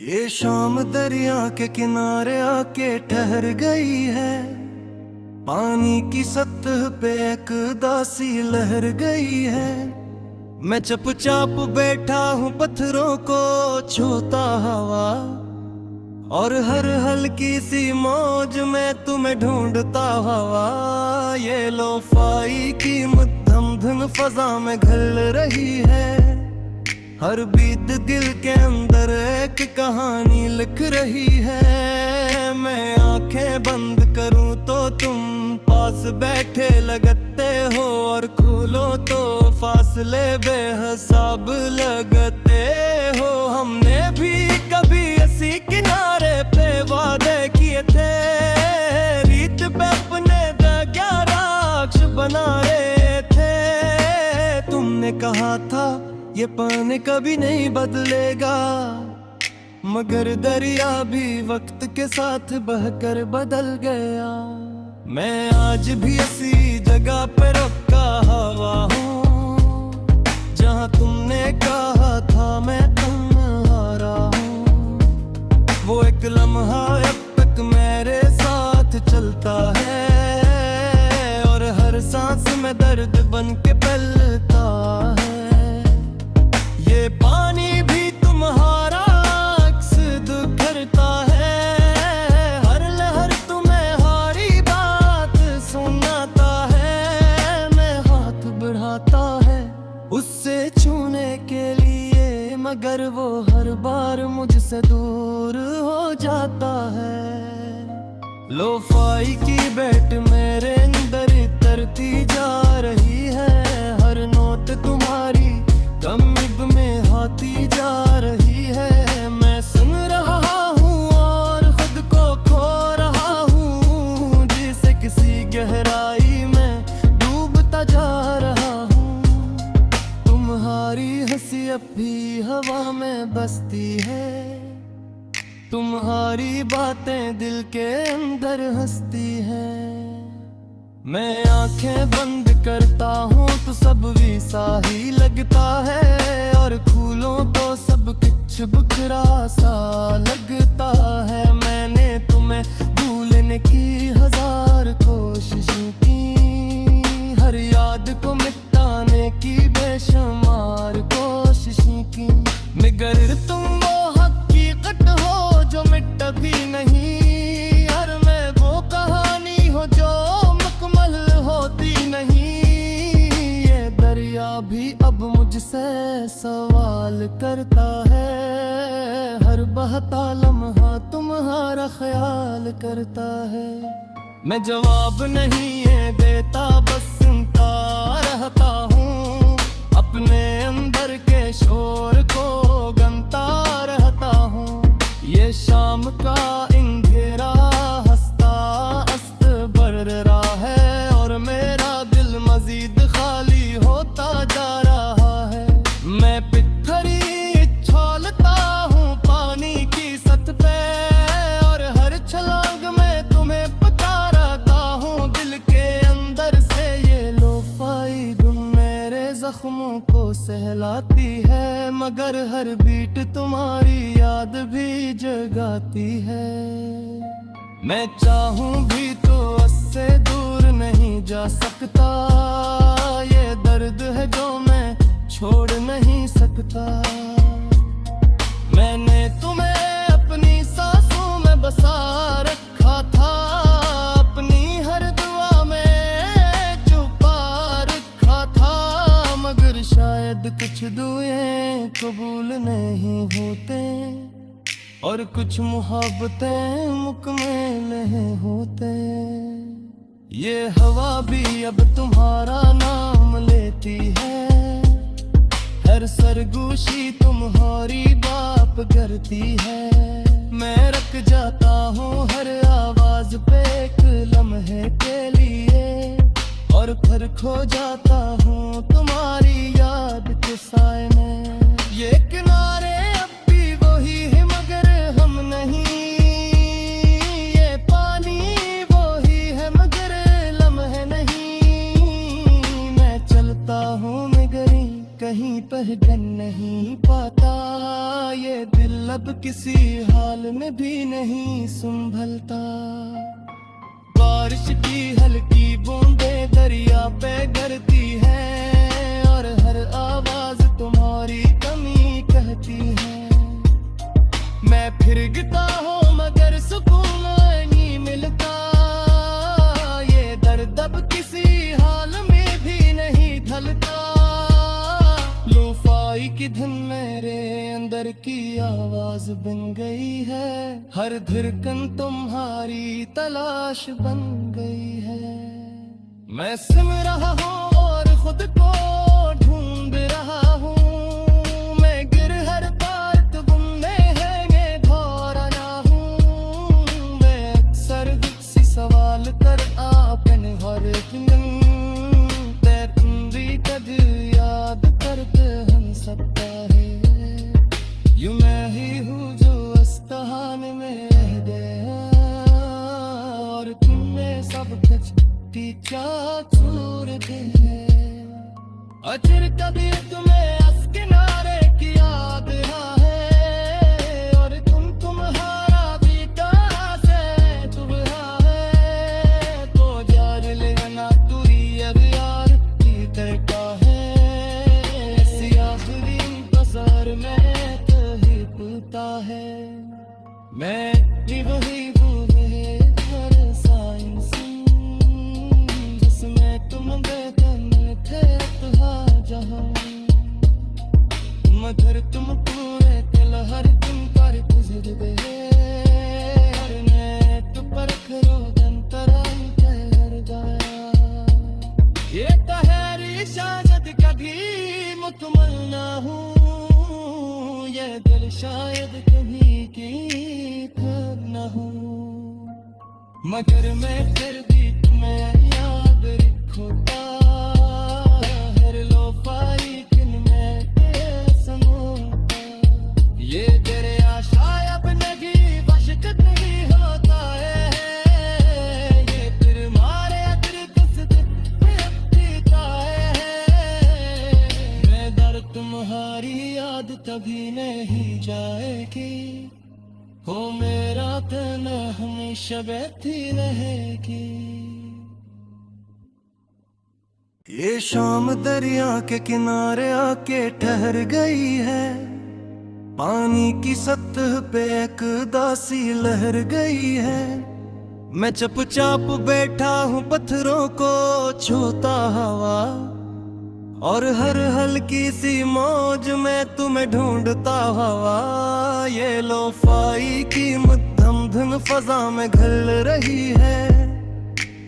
ये शाम दरिया के किनारे आके ठहर गई है। पानी की सतह पे एक दासी लहर गई है। मैं चुपचाप बैठा हूँ पत्थरों को छूता हवा, और हर हल्की सी मौज में तुम्हें ढूंढता हवा। ये लोफाई की मध्यम धुन फजा में घल रही है। हर बीत दिल के अंदर एक कहानी लिख रही है। मैं आंखें बंद करूं तो तुम पास बैठे लगते हो, और खोलो तो फासले बेहिसाब लगते हो। हमने भी कभी इसी किनारे पे वादे किए थे, रीत पे अपने राक्ष बना रहे थे। तुमने कहा था ये पानी कभी नहीं बदलेगा, मगर दरिया भी वक्त के साथ बहकर बदल गया। मैं आज भी इसी जगह पे रुका हवा हूँ, जहाँ तुमने कहा था मैं तुम्हारा हूँ। वो एक लम्हा अब तक मेरे साथ चलता है, और हर सांस में दर्द बन के पलता है। ये पानी भी तुम्हारा अक्स दुखरता है, हर लहर तुम्हें हारी बात सुनाता है। मैं हाथ बढ़ाता है उससे छूने के लिए, मगर वो हर बार मुझसे दूर हो जाता है। लोफाई की बैट मेरे अंदर तरती जा रही है, हर नोट तुम्हारी कमीब में आती जा रही है। मैं सुन रहा हूँ और खुद को खो रहा हूँ, जिसे किसी गहराई में डूबता जा रहा हूँ। तुम्हारी हंसी अब भी हवा में बसती है, तुम्हारी बातें दिल के अंदर हंसती है। मैं आंखें बंद करता हूँ तो सब वैसा ही लगता है, और खोलूं तो सब कुछ बिखरा सा लगता है। मैंने तुम्हें भूलने की हजार कोशिशें की, हर याद को मिटाने की बेशुमार कोशिशें की, मगर तुम वो हकीकत हो जो मिटती नहीं, और मैं वो कहानी हो जो मुकम्मल होती नहीं। ये दरिया भी अब मुझसे सवाल करता है, हर बहता लम्हा तुम्हारा ख्याल करता है। मैं जवाब नहीं है देता, बस सुनता रहता हूँ, अपने अंदर के शोर को गनता रहता हूँ। ये शाम का अंधेरा हंसता अस्त बढ़ रहा है, और मेरा दिल मजीद खाली होता जा रहा है। मैं पिथरी छोलता हूँ पानी की सतह पे, और हर छलांग में तुम्हें पुकारता हूँ दिल के अंदर से। ये लोफाई धुन मेरे जख्मों को सहलाती है, मगर हर बीट तुम्हारी याद भी जगाती है। मैं चाहूं भी तो उससे दूर नहीं जा सकता, ये दर्द है जो मैं छोड़ नहीं सकता। मैंने तुम्हें अपनी सांसों में बसा रखा था, अपनी हर दुआ में छुपा रखा था, मगर शायद कुछ दुआएं कबूल नहीं होते, और कुछ मोहब्बतें मुकम्मल नहीं होते। ये हवा भी अब तुम्हारा नाम लेती है, हर सरगोशी तुम्हारी बाप करती है। मैं रख जाता हूँ हर आवाज पे एक लम्हे के लिए, और फिर खो जाता हूँ तुम्हारी याद के साए में। ये किनारे अब भी वही है मगर हम नहीं, ये पानी वही है मगर लम्हे नहीं। मैं चलता हूँ मगर कहीं पहचान नहीं पाता, ये दिल अब किसी हाल में भी नहीं संभलता। बारिश की हल्की बूंदें दरिया पे गिरती है और हर आवाज तुम्हारी कमी कहती है। मैं फिर गिरता हूँ मगर सुकून नहीं मिलता। ये दर्द अब किसी हाल में भी नहीं ढलता। लोफाई की धुन मेरे अंदर की आवाज बन गई है। हर धड़कन तुम्हारी तलाश बन गई है। मैं सुन रहा हूँ और खुद को ढूंढ रहा हूँ। मैं गिर हर बार तुमने है धोरा ना हूँ। मैं अक्सर सी सवाल कर आपन हर दिन ते तुम भी कद याद करते हम सबका है। यूं मैं ही हूँ जो अस्तहान में रह गया और तुमने सब कुछ पीछा छोड़ दिया। अचर कभी तुम्हें अस किनारे की याद है और तुम्हारा भी कहाँ से तुम्हारा है। तो जार लेना तुरी अब यार की तरका है। ऐसी आखिरी इंतजार में तो ही पूता है। मैं भी वही भूले हर साइंस जिसमें तुम बेदन थे जहाँ। मगर तुम पूरे दिल हर दिन पर गुजर गए। हर नेट पर खरोदन तरह ठहर गया। ये तहरी शायद कभी मुकम्मल ना हूँ। ये दिल शायद कभी की खर ना हूँ। मगर मैं फिर भी तुम्हें याद रखूंगा। हर लोफाई किन में समूंगा। ये तेरे आशाएं अपने भी वशक नहीं होता है। ये फिर मारे अगर किस पीता है। मैं दर तुम्हारी याद कभी नहीं जाएगी। हो मेरा कहना हमेशा बहती रहेगी। ये शाम दरिया के किनारे आके ठहर गई है। पानी की सतह पे एक दासी लहर गई है। मैं चुपचाप बैठा हूँ पत्थरों को छूता हवा और हर हल्की सी मौज में तुम्हें ढूंढता हवा। ये लोफाई की मध्यम धुन फजा में घल रही है।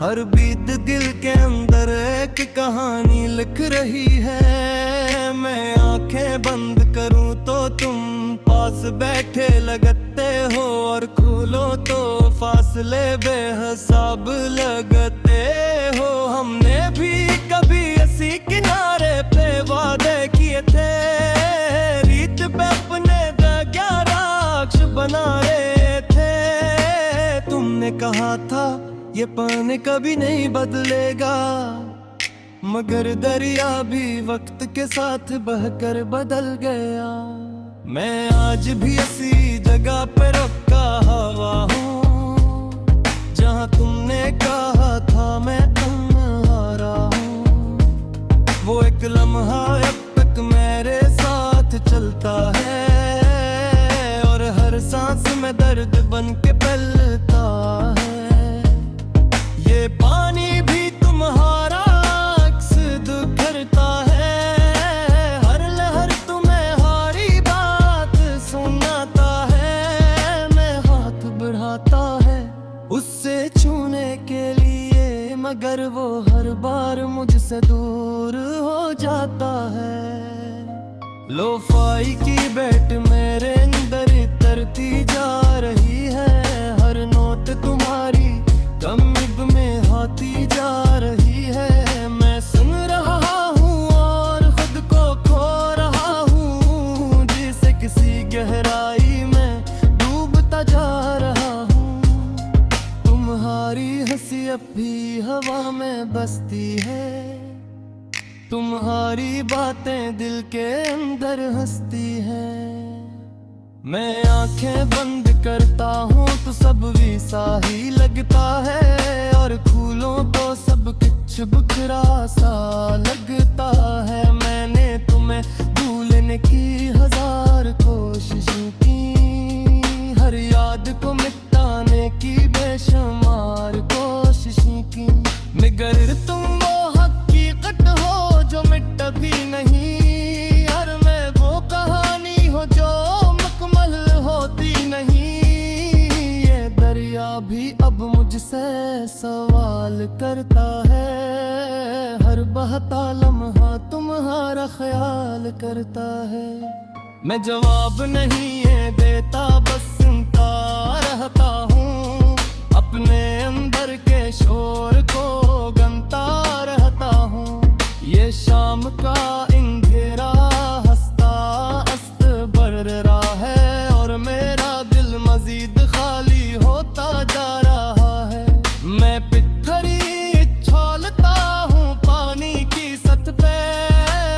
हर बीत दिल के अंदर एक कहानी लिख रही है। मैं आंखें बंद करूं तो तुम पास बैठे लगते हो और खोलो तो फासले बेहिसाब लगते हो। हमने भी कभी इसी किनारे पे वादे किए थे। रीत पे अपने ग्यारह बना रहे थे। तुमने कहा था ये पानी कभी नहीं बदलेगा। मगर दरिया भी वक्त के साथ बहकर बदल गया। मैं आज भी इसी जगह पे रुका हवा हूँ जहाँ तुमने कहा था मैं तुम्हारा हूँ। वो एक लम्हा अब तक मेरे साथ चलता है और हर सांस में दर्द बन के पलता है। ये पानी भी तुम्हारा अक्स करता है। हर लहर तुम्हें हारी बात सुनाता है। मैं हाथ बढ़ाता है उससे छूने के लिए मगर वो हर बार मुझसे दूर हो जाता है। लोफाई की बैट मेरे अंदर तरती जा रही है। हर नोट तुम्हारी कमीब में आती जा रही है। मैं सुन रहा हूँ और खुद को खो रहा हूँ। जिसे किसी गहराई में डूबता जा रहा हूँ। तुम्हारी हंसी अब भी हवा में बसती है। तुम्हारी बातें दिल के अंदर हंसती हैं। मैं आंखें बंद करता हूँ तो सब वैसा ही लगता है, और खोलूं तो सब कुछ बिखरा सा लगता है। मैंने तुम्हें भूलने की हजार कोशिशें की, हर याद को मिटाने की बेशुमार कोशिशें की, मगर तुम वो हकीकत हो जो मिट भी नहीं, और मैं वो कहानी हो जो मुकम्मल होती नहीं। ये दरिया भी अब मुझसे सवाल करता है, हर बहता लम्हा तुम्हारा ख्याल करता है। मैं जवाब नहीं है देता, बस सुनता रहता हूँ, अपने अंदर के शोर को गनता रहता हूँ। ये शाम का अंधेरा हंसता अस्त बढ़ रहा है, और मेरा दिल मजीद खाली होता जा रहा है। मैं पिथरी छोलता हूँ पानी की सतह पे,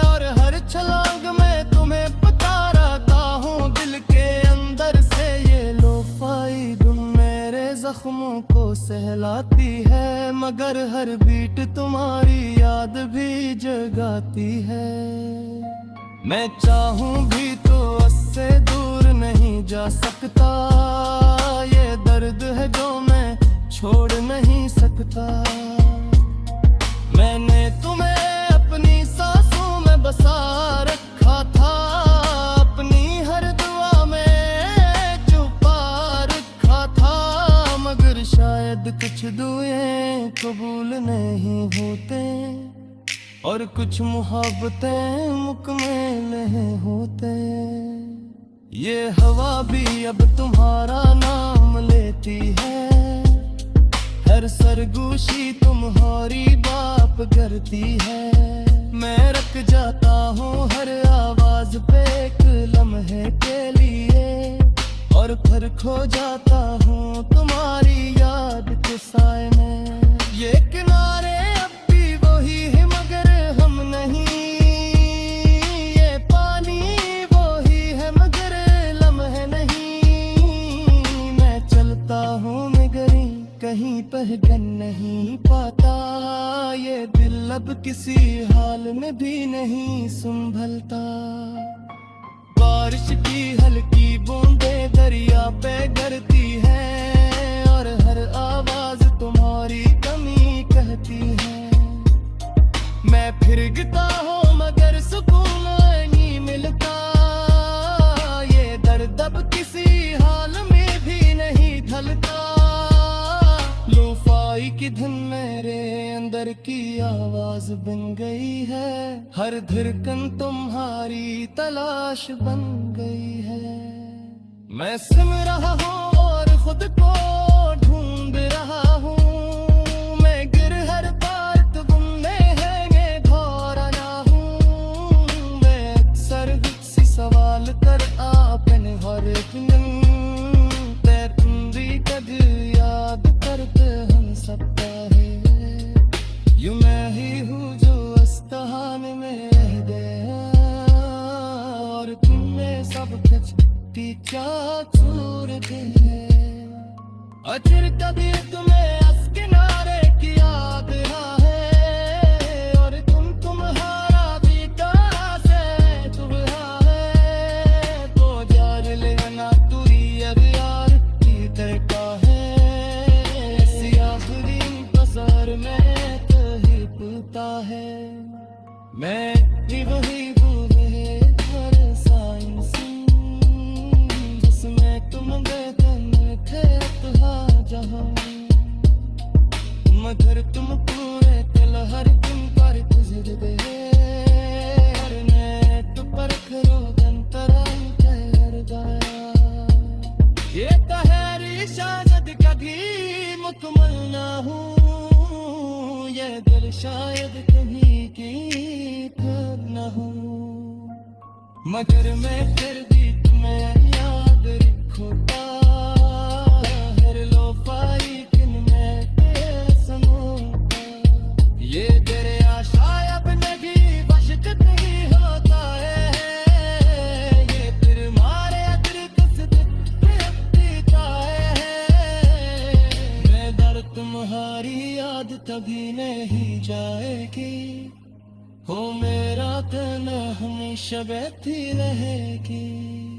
और हर छलांग में तुम्हें पता रहता हूँ दिल के अंदर से। ये लोफाई धुन मेरे जख्मों को सहलाती है, मगर हर बीट तुम्हारी याद भी जगाती है। मैं चाहूं भी तो उससे दूर नहीं जा सकता, ये दर्द है जो मैं छोड़ नहीं सकता। मैंने तुम्हें अपनी सांसों में बसा रखा था, अपनी हर दुआ में छुपा रखा था, मगर शायद कुछ दुआएं कबूल नहीं होते, और कुछ मोहब्बतें मुकम्मल नहीं होते। ये हवा भी अब तुम्हारा नाम लेती है, हर सरगोशी तुम्हारी बाप करती है। मैं रख जाता हूँ हर आवाज पे एक लम्हे के लिए, और फिर खो जाता हूँ तुम्हारी याद के साए में। ये किनारे अब भी वही है मगर हम नहीं, ये पानी वही है मगर लम्हे नहीं। मैं चलता हूँ मगर कहीं पहचान नहीं पाता, ये दिल अब किसी हाल में भी नहीं संभलता। बारिश की हल्की बूंदें दरिया पे गिरती हैं, और हर आवाज तुम्हारी कमी कहती है। मैं फिर गिरता हूँ मगर सुकून नहीं मिलता, ये दर्द अब किसी हाल में भी नहीं ढलता। लोफाई की धुन मेरे अंदर की आवाज बन गई है, हर धड़कन तुम्हारी तलाश बन गई है। मैं सुन रहा हूँ और खुद को ढूंढ रहा हूँ, मैं गिर हर बार तुमने है ये घोर आना हूँ। मैं अक्सर खुद सवाल कर आपने हर दिन तेरी कद याद करते हम सबका है। यूं मैं ही हूँ जो अस्तहान में रह गया, और तुमने सब कुछ पीछा छोड़ दिया। अचर कभी तुम्हें अस किनारे की याद है, और तुम्हारा भी कहाँ से तुम्हारा है। तो जार लेना तुरी अब यार की तरका है, सियाफरी पसार में कहीं पूता है। मैं भी वही भूल है हर साइंस जिसमें तुम गए थे जहाँ, मगर तुम पूरे दिल हर दिन पर गुजर गए। हर नेट पर करो गंतराई ठहर गया, ये तहरी शायद कभी मुकम्मल ना हो, ये दिल शायद कभी की कर ना हो, मगर मैं फिर भी तुम्हें याद रखूंगा। हर लोफाई दिन में समूंगा, ये तेरे शायद नहीं वशक नहीं होता है, ये फिर मारे अदृत तुम्हारी याद तभी नहीं जाएगी, हो मेरा कहना हमेशा बहती रहेगी।